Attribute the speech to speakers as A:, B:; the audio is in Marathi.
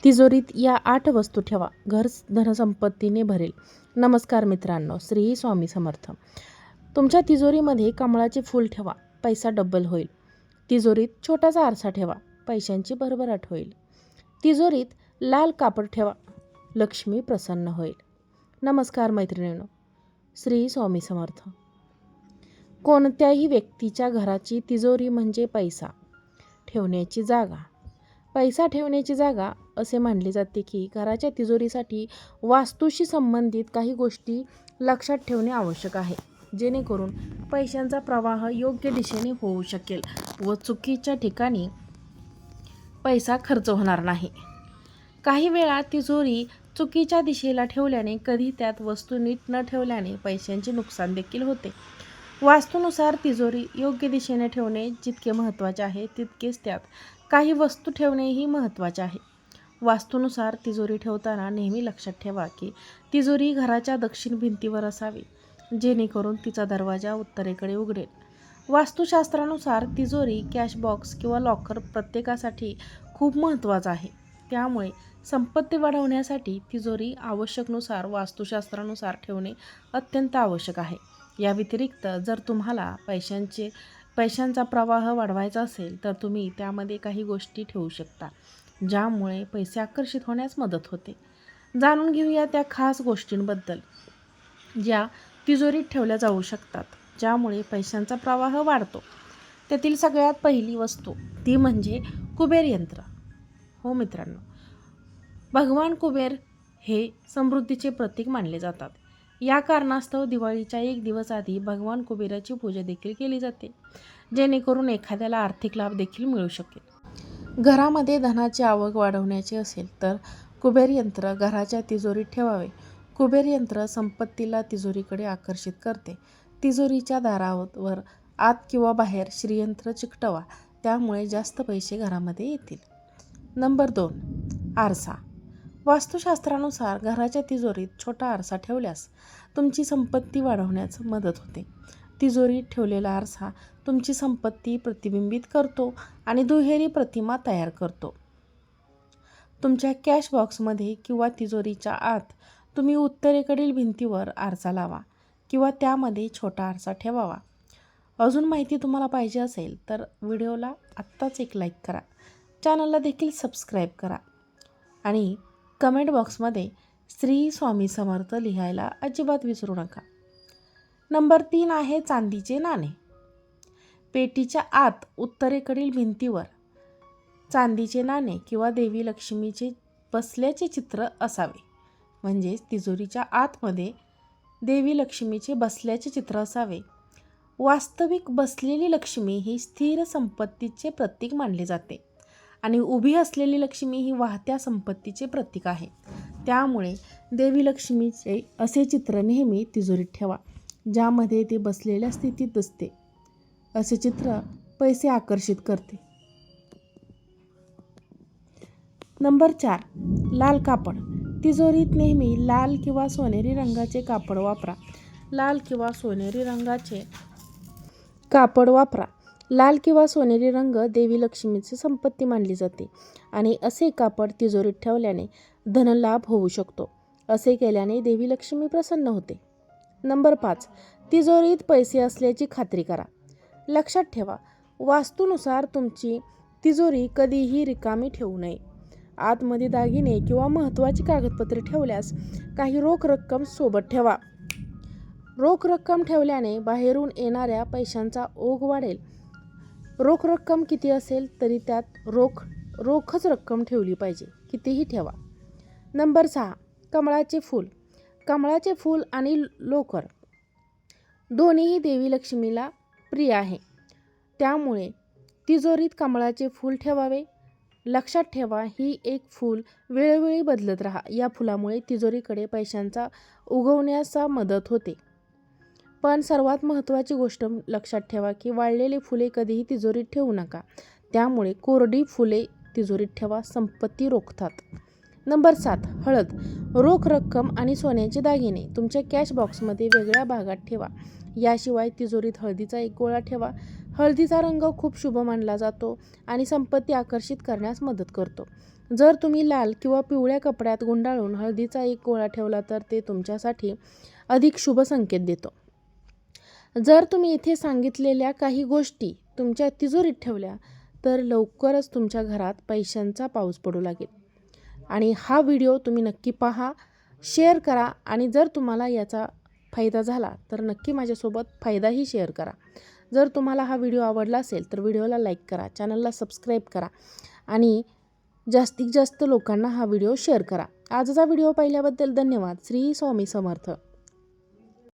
A: तिजोरीत या 8 वस्तू ठेवा. घर धनसंपत्तीने भरेल. नमस्कार मित्रांनो, श्री स्वामी समर्थ. तुमच्या तिजोरीमध्ये कमळाचे फूल ठेवा. पैसा डबल होईल. तिजोरीत छोटासा आरसा ठेवा. पैशांची भरभराट होईल. तिजोरीत लाल कापड ठेवा. लक्ष्मी प्रसन्न होईल. नमस्कार मैत्रिणींनो, श्री स्वामी समर्थ. कोणत्याही व्यक्तीच्या घराची तिजोरी म्हणजे पैसा ठेवण्याची जागा. पैसा ठेवण्याची जागा असे मानले जाते की घराच्या तिजोरीसाठी वास्तूशी संबंधित काही गोष्टी लक्षात ठेवणे आवश्यक आहे, जेणेकरून पैशांचा प्रवाह योग्य दिशेने होऊ शकेल व चुकीच्या ठिकाणी पैसा खर्च होणार नाही. काही वेळा तिजोरी चुकीच्या दिशेला ठेवल्याने, कधी त्यात वस्तू नीट न ठेवल्याने पैशांचे नुकसान देखील होते. वास्तूनुसार तिजोरी योग्य दिशेने ठेवणे जितके महत्त्वाचे आहे, तितकेच त्यात काही वस्तू ठेवणेही महत्त्वाचे आहे. वास्तूनुसार तिजोरी ठेवताना नेहमी लक्षात ठेवा की तिजोरी घराच्या दक्षिण भिंतीवर असावी, जेणेकरून तिचा दरवाजा उत्तरेकडे उघडेल. वास्तुशास्त्रानुसार तिजोरी, कॅश बॉक्स किंवा लॉकर प्रत्येकासाठी खूप महत्त्वाचा आहे. त्यामुळे संपत्ती वाढवण्यासाठी तिजोरी आवश्यकनुसार वास्तुशास्त्रानुसार ठेवणे अत्यंत आवश्यक आहे. या व्यतिरिक्त जर तुम्हाला पैशांचा प्रवाह वाढवायचा असेल तर तुम्ही त्यामध्ये काही गोष्टी ठेवू शकता, ज्यामुळे पैसे आकर्षित होण्यास मदत होते. जाणून घेऊया त्या खास गोष्टींबद्दल ज्या तिजोरीत ठेवल्या जाऊ शकतात, ज्यामुळे पैशांचा प्रवाह वाढतो. त्यातील सगळ्यात पहिली वस्तू ती म्हणजे कुबेर यंत्र. हो मित्रांनो, भगवान कुबेर हे समृद्धीचे प्रतीक मानले जातात. या कारणास्तव दिवाळीच्या 1 दिवस आधी भगवान कुबेराची पूजा देखील केली जाते, जेणेकरून एखाद्याला आर्थिक लाभ देखील मिळू शकेल. घरामध्ये धनाची आवक वाढवण्याची असेल तर कुबेर यंत्र घराच्या तिजोरीत ठेवावे. कुबेर यंत्र संपत्तीला तिजोरीकडे आकर्षित करते. तिजोरीच्या दारावर आत किंवा बाहेर श्रीयंत्र चिकटवा, त्यामुळे जास्त पैसे घरामध्ये येतील. नंबर 2, आरसा. वास्तुशास्त्रानुसार घराच्या तिजोरीत छोटा आरसा ठेवल्यास तुमची संपत्ती वाढवण्यास मदत होते. तिजोरीत ठेवलेला आरसा तुमची संपत्ती प्रतिबिंबित करतो आणि दुहेरी प्रतिमा तयार करतो. तुमच्या कॅश बॉक्समध्ये किंवा तिजोरीच्या आत तुम्ही उत्तरेकडील भिंतीवर आरसा लावा किंवा त्यामध्ये छोटा आरसा ठेवावा. अजून माहिती तुम्हाला पाहिजे असेल तर व्हिडिओला आत्ताच एक लाईक करा, चॅनलला देखील सबस्क्राईब करा आणि कमेंट बॉक्समध्ये श्री स्वामी समर्थ लिहायला अजिबात विसरू नका. नंबर 3 आहे चांदीचे नाणे. पेटीच्या आत उत्तरेकडील भिंतीवर चांदीचे नाणे किंवा देवी लक्ष्मीचे बसल्याचे चित्र असावे. म्हणजेच तिजोरीच्या आतमध्ये देवी लक्ष्मीचे बसल्याचे चित्र असावे. वास्तविक बसलेली लक्ष्मी ही स्थिर संपत्तीचे प्रतीक मानले जाते आणि उभी असलेली लक्ष्मी ही वाहत्या संपत्तीचे प्रतीक आहे. त्यामुळे देवी लक्ष्मीचे असे चित्र नेहमी तिजोरीत ठेवा, ज्यामध्ये ते बसलेल्या स्थितीत दिसते. असे चित्र पैसे आकर्षित करते. नंबर 4, लाल कापड. तिजोरीत नेहमी लाल किंवा सोनेरी रंगाचे कापड वापरा. लाल किंवा सोनेरी रंगाचे कापड वापरा. लाल किंवा सोनेरी रंग देवी लक्ष्मीची संपत्ती मानली जाते आणि असे कापड तिजोरीत ठेवल्याने धनलाभ होऊ शकतो. असे केल्याने देवी लक्ष्मी प्रसन्न होते. नंबर 5, तिजोरीत पैसे असल्याची खात्री करा. लक्षात ठेवा, वास्तूनुसार तुमची तिजोरी कधीही रिकामी ठेवू नये. आतमध्ये दागिने किंवा महत्त्वाची कागदपत्रे ठेवल्यास काही रोख रक्कम सोबत ठेवा. रोख रक्कम ठेवल्याने बाहेरून येणाऱ्या पैशांचा ओघ वाढेल. रोख रक्कम किती असेल तरी त्यात रोखच रक्कम ठेवली पाहिजे, कितीही ठेवा. नंबर 6, कमळाचे फूल. कमळाचे फूल आणि लोकर दोन्हीही देवी लक्ष्मीला प्रिय आहे. त्यामुळे तिजोरीत कमळाचे फूल ठेवावे. लक्षात ठेवा, ही एक फूल वेळोवेळी बदलत राहा. या फुलामुळे तिजोरीकडे पैशांचा उगवण्यास मदत होते. पण सर्वात महत्त्वाची गोष्ट लक्षात ठेवा की वाळलेली फुले कधीही तिजोरीत ठेवू नका. त्यामुळे कोरडी फुले तिजोरीत ठेवा, संपत्ती रोखतात. नंबर 7, हळद. रोख रक्कम आणि सोन्याचे दागिने तुमच्या कॅश बॉक्समध्ये वेगळ्या भागात ठेवा. याशिवाय तिजोरीत हळदीचा एक गोळा ठेवा. हळदीचा रंग खूप शुभ मानला जातो आणि संपत्ती आकर्षित करण्यास मदत करतो. जर तुम्ही लाल किंवा पिवळ्या कपड्यात गुंडाळून हळदीचा एक गोळा ठेवला तर ते तुमच्यासाठी अधिक शुभ संकेत देतो. जर तुम्ही इथे सांगितलेल्या काही गोष्टी तुमच्या तिजोरीत ठेवल्या तर लवकरच तुमच्या घरात पैशांचा पाऊस पडू लागेल. आणि हा व्हिडिओ तुम्ही नक्की पहा, शेअर करा आणि जर तुम्हाला याचा फायदा झाला तर नक्की माझ्यासोबत फायदाही शेअर करा. जर तुम्हाला हा व्हिडिओ आवडला असेल तर व्हिडिओला लाईक करा, चॅनलला सबस्क्राईब करा आणि जास्तीत जास्त लोकांना हा व्हिडिओ शेअर करा. आजचा व्हिडिओ पाहिल्याबद्दल धन्यवाद. श्री स्वामी समर्थ.